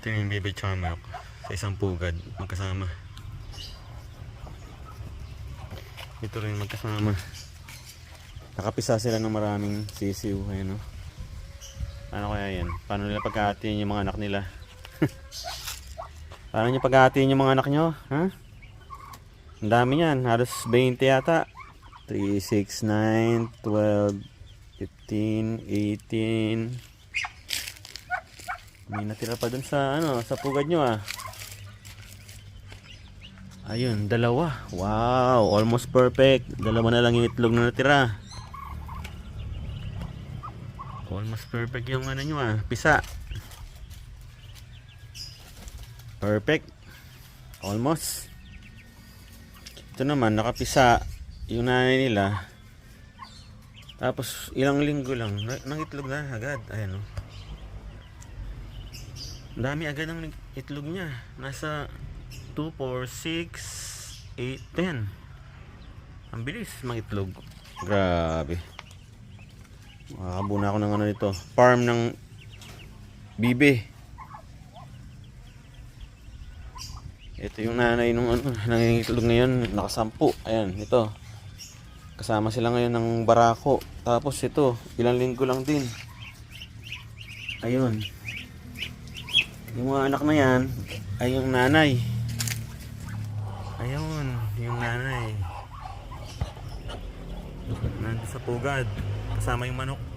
Ito yung baby chamok sa isang pugad magkasama. Ito rin magkasama. Nakapisa sila ng maraming sisiw. Ayan, oh. Ano kaya yan? Paano nila pagkahatiin yung mga anak nila? Paano nyo paghahatiin yung mga anak nyo? Ha? Ang dami yan. Halos 20 yata. 3, 6, 9, 12, 15, 18. May natira pa dun sa sa pugad nyo, ah. Ayun, dalawa. Wow, almost perfect. Dalawa na lang yung itlog na natira. Almost perfect yung nyo, ah. Pisa. Perfect. Almost. Ito naman, nakapisa yung nanay nila. Tapos, ilang linggo lang. Nang itlog na agad. Ayan, oh. Dami agad ng itlog niya. Nasa 2, 4, 6, 8, 10. Ang bilis mga itlog. Grabe. Makakabuna ako ng nito. Farm ng bibe. Ito yung nanay nung nangingitlog ngayon, nakasampu. Ayan, ito. Kasama sila ngayon ng barako. Tapos ito, ilang linggo lang din. Ayun. Yung mga anak na yan ay yung nanay. Ayun, yung nanay. Nandito sa pugad. Kasama yung manok.